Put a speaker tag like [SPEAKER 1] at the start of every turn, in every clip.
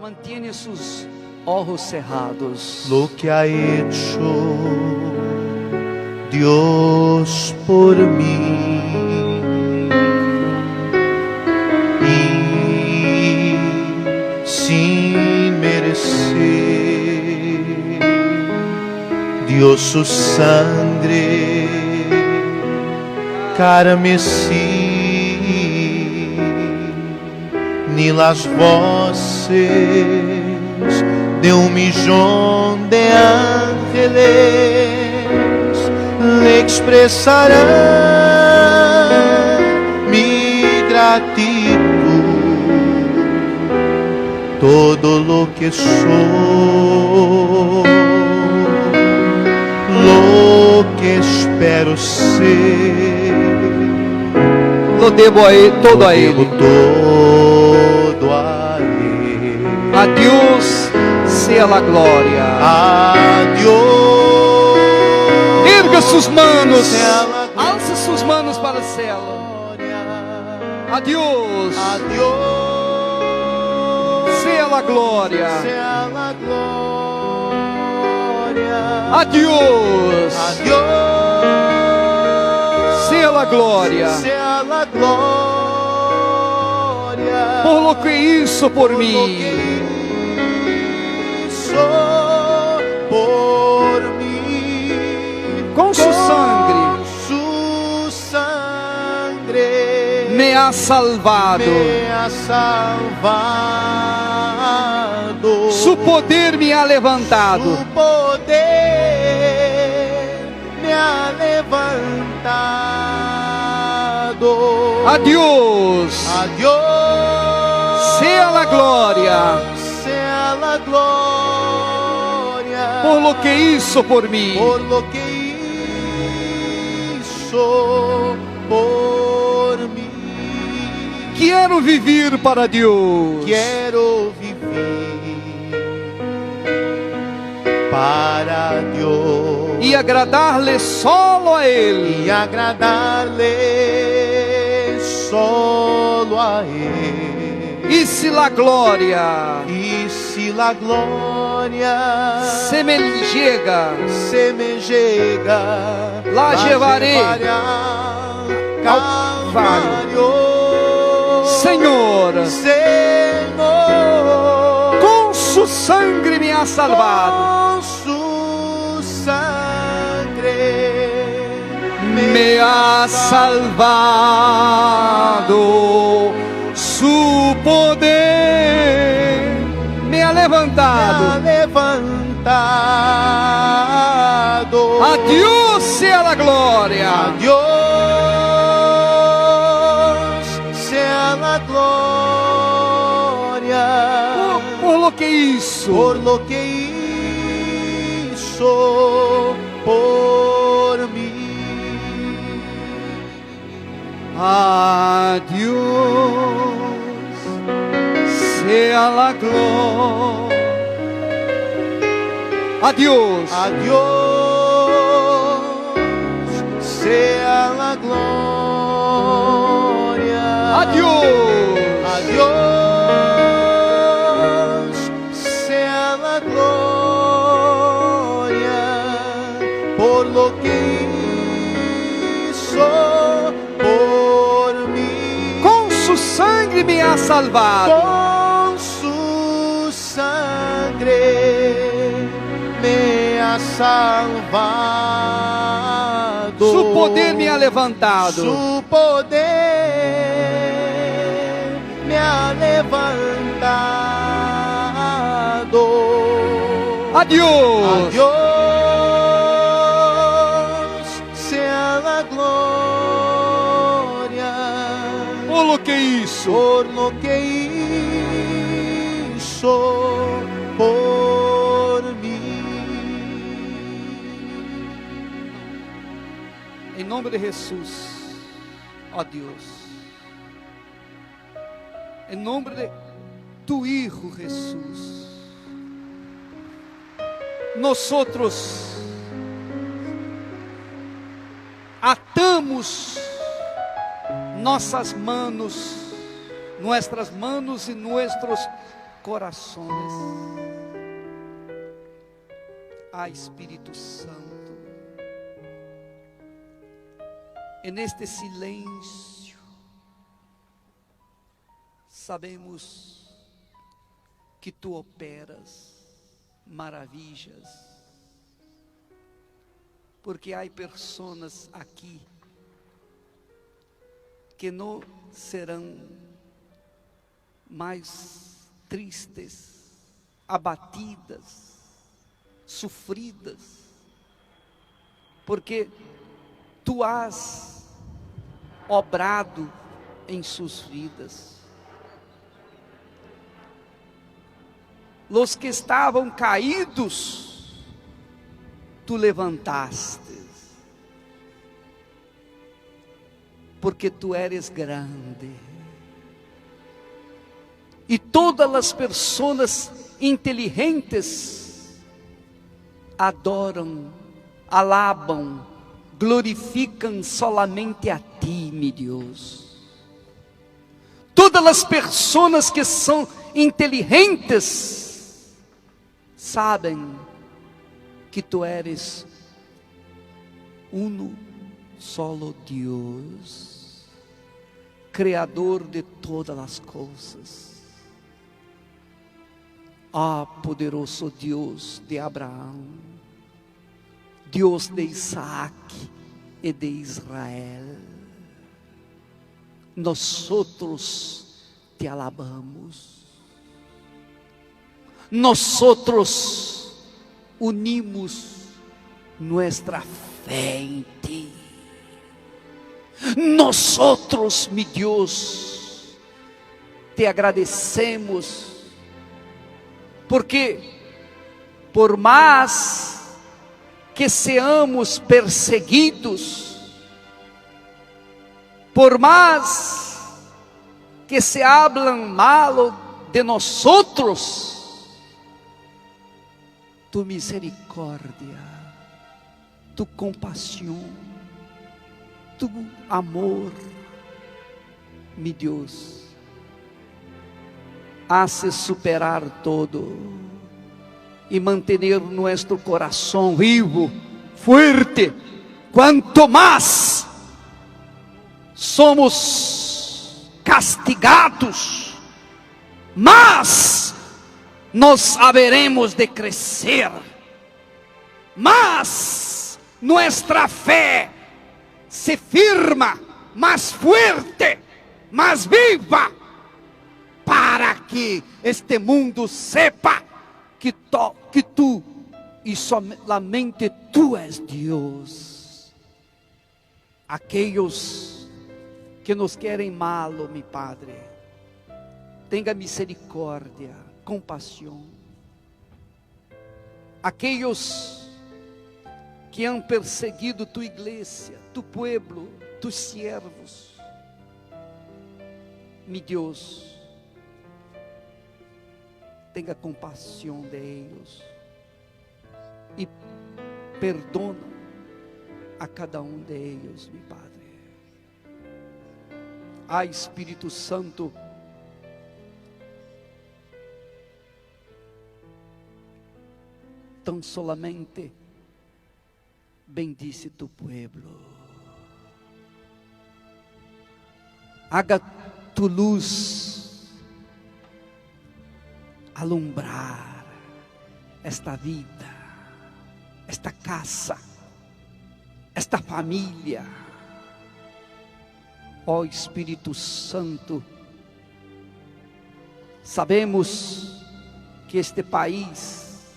[SPEAKER 1] Mantiene sus ojos cerrados.
[SPEAKER 2] Lo que ha hecho Dios por mí, y sin merecer dio su sangre carmesí, ni las voces de 1.000.000 de ángeles le expresarán mi gratitud. Todo lo que soy, lo que espero ser,
[SPEAKER 1] Lo debo a Él, todo a Él.
[SPEAKER 2] todo a Él.
[SPEAKER 1] A Dios sea la gloria.
[SPEAKER 2] A Dios
[SPEAKER 1] Erga sus manos.
[SPEAKER 2] sea la
[SPEAKER 1] Alce sus manos para el cielo.
[SPEAKER 2] gloria.
[SPEAKER 1] A Dios
[SPEAKER 2] A Dios
[SPEAKER 1] sea la gloria.
[SPEAKER 2] sea la gloria.
[SPEAKER 1] A Dios
[SPEAKER 2] A Dios
[SPEAKER 1] sea la gloria.
[SPEAKER 2] sea la gloria.
[SPEAKER 1] Por lo que hizo por
[SPEAKER 2] Lo
[SPEAKER 1] mí.
[SPEAKER 2] que hizo por mí.
[SPEAKER 1] Con su sangre
[SPEAKER 2] Su sangre
[SPEAKER 1] me ha salvado.
[SPEAKER 2] me ha salvado.
[SPEAKER 1] Su poder me ha levantado.
[SPEAKER 2] Su poder me ha levantado.
[SPEAKER 1] A Dios
[SPEAKER 2] A Dios
[SPEAKER 1] sea la gloria
[SPEAKER 2] sea la gloria
[SPEAKER 1] por lo que hizo por mí.
[SPEAKER 2] por lo que hizo por mí.
[SPEAKER 1] Quiero vivir para Dios.
[SPEAKER 2] Quiero vivir para Dios
[SPEAKER 1] Y agradarle solo a Él.
[SPEAKER 2] y agradarle solo a Él.
[SPEAKER 1] Y si la gloria
[SPEAKER 2] Y si la gloria
[SPEAKER 1] se me llega,
[SPEAKER 2] se me llega,
[SPEAKER 1] la llevaré
[SPEAKER 2] al
[SPEAKER 1] Calvario.
[SPEAKER 2] Calvario.
[SPEAKER 1] Señor,
[SPEAKER 2] Senhor,
[SPEAKER 1] con su sangre me ha salvado.
[SPEAKER 2] con su sangre
[SPEAKER 1] Me ha salvado. Su poder me ha
[SPEAKER 2] me ha
[SPEAKER 1] levantado.
[SPEAKER 2] levantado.
[SPEAKER 1] A Dios sea la gloria.
[SPEAKER 2] A Dios sea la gloria
[SPEAKER 1] Por lo que hizo.
[SPEAKER 2] por lo que hizo por mí.
[SPEAKER 1] A Dios sea la gloria. A Dios.
[SPEAKER 2] A Dios sea la gloria.
[SPEAKER 1] A Dios.
[SPEAKER 2] A Dios sea la gloria por lo que hizo por mí.
[SPEAKER 1] Con su sangre me ha salvado.
[SPEAKER 2] Con su sangre me ha salvado.
[SPEAKER 1] Su poder me ha levantado.
[SPEAKER 2] Su poder me ha levantado.
[SPEAKER 1] A Dios.
[SPEAKER 2] A Dios sea la gloria
[SPEAKER 1] Por lo que hizo.
[SPEAKER 2] por lo que hizo por mí.
[SPEAKER 1] Em nome de Jesus, ó Deus, em nome de tu Hijo Jesus, nosotros atamos nossas manos e corações. Espírito Santo, neste silêncio, sabemos que tu operas maravilhas, porque há pessoas aqui que não serão mais tristes, abatidas, sofridas, porque tu has obrado em suas vidas. Los que estavam caídos, tu levantaste, porque tu eres grande. E todas as pessoas inteligentes adoram, alabam, glorificam solamente a ti, meu Deus. Todas as pessoas que são inteligentes sabem que tu eres uno solo Deus, Criador de todas as coisas. Poderoso Deus de Abraão, Deus de Isaac e de Israel, nós te alabamos, nós unimos nossa fé em ti. Nós, meu Deus, te agradecemos, porque por mais que seamos perseguidos, por mais que se hablan mal de nós, tu misericórdia, tu compaixão, tu amor, meu Deus, hace superar todo e manter nosso coração vivo, fuerte. Quanto mais somos castigados, mais nós haveremos de crescer, mas nossa fé se firma mais forte, mais viva, para que este mundo sepa que tu e somente tu és Deus. Aqueles que nos querem mal, meu Padre, tenha misericórdia, compaixão. Aqueles que han perseguido tu igreja, tu pueblo, tus siervos, meu Deus, tenha compaixão de eles e perdona a cada de eles, meu Padre. Espírito Santo, tão solamente bendice tu pueblo. Haga tu luz alumbrar esta vida, esta casa, esta família. Espírito Santo, sabemos que este país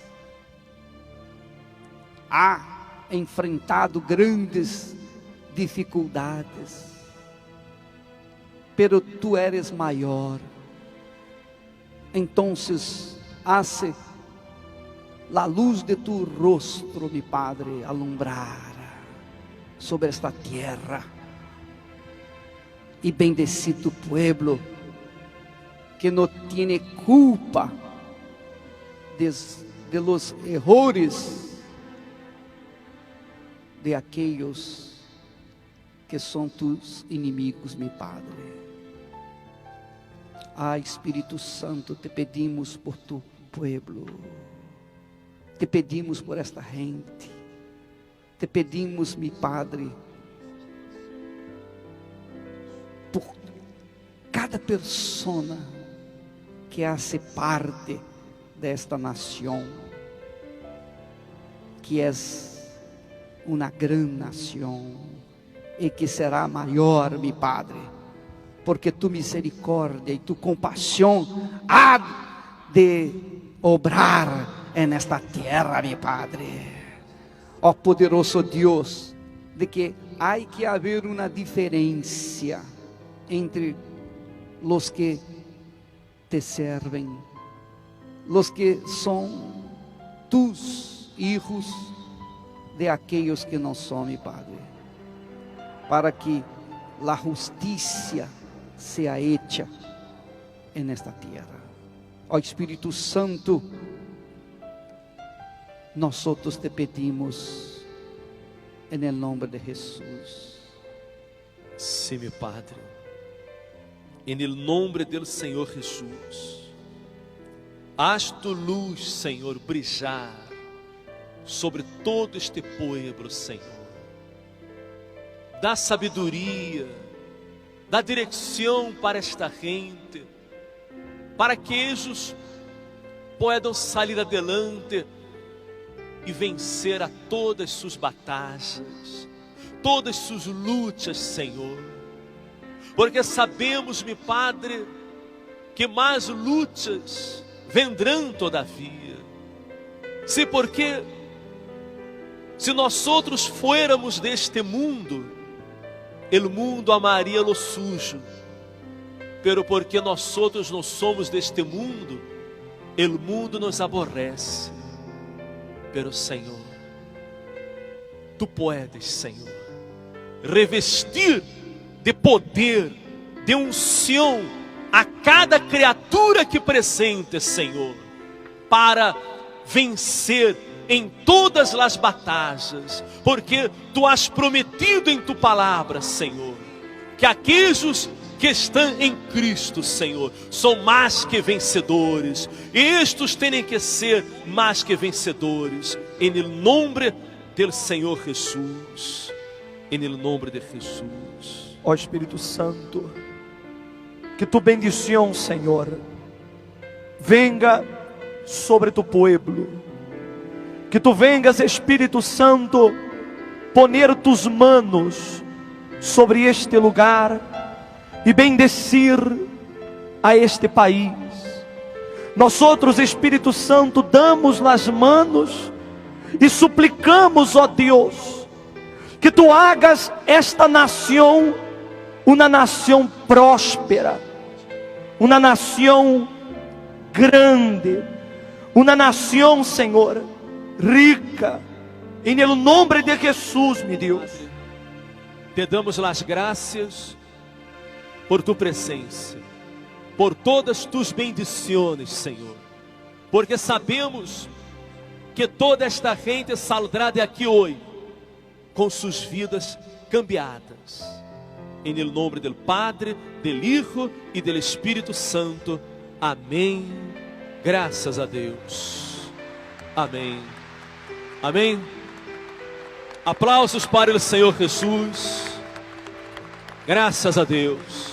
[SPEAKER 1] ha enfrentado grandes dificuldades, pero tu eres maior. Então, hace la luz de tu rostro, mi Padre, alumbrar sobre esta tierra, e bendeci tu pueblo que não tiene culpa de los errores de aqueles que são tus inimigos, mi Padre. Ah, Espírito Santo, te pedimos por tu pueblo. Te pedimos por esta gente. Te pedimos, mi Padre, por cada persona que hace parte desta nação, que é uma grande nação e que será maior, mi Padre, porque tu misericórdia e tu compaixão há de obrar nesta terra, mi Padre. Ó poderoso Deus, de que há que haver uma diferença entre os que te servem, os que são tus hijos, de aqueles que não são, mi Padre, para que a justiça seja hecha nesta terra. Ó Espírito Santo, nós te pedimos em nome de Jesus.
[SPEAKER 3] Sim, meu Padre, em nome do Senhor Jesus, haz tu luz, Senhor, brilhar sobre todo este povo, Senhor. Dá sabedoria, dá direção para esta gente, para que eles possam sair adelante e vencer a todas suas batalhas, todas suas lutas, Senhor. Porque sabemos, meu Padre, que mais lutas vendrão todavia. Se porque se nós outros fôramos deste mundo, o mundo amaria lo sujo. Pero porque nós outros não somos deste mundo, o mundo nos aborrece. Pero Senhor, tu podes, Senhor, revestir de poder, de unção a cada criatura que presente, Senhor, para vencer em todas as batalhas, porque tu has prometido em tu palavra, Senhor, que aqueles que estão em Cristo, Senhor, são mais que vencedores, e estes têm que ser mais que vencedores, em nome do Senhor Jesus, em nome de Jesus.
[SPEAKER 4] Ó Espírito Santo, que tu bendição, Senhor, venga sobre tu pueblo, que tu vengas, Espírito Santo, poner tus manos sobre este lugar e bendecir a este país. Nós outros, Espírito Santo, damos as manos e suplicamos, ó Deus, que tu hagas esta nação uma nação próspera, uma nação grande, uma nação, Senhor, rica, em nome de Jesus, meu Deus.
[SPEAKER 3] Te damos as graças por tu presença, por todas tus bendições, Senhor, porque sabemos que toda esta gente saldrá de aqui hoje com suas vidas cambiadas. Em nome do Padre, do Hijo e do Espírito Santo. Amém. Graças a Deus. Amém. Amém. Aplausos para o Senhor Jesus. Graças a Deus.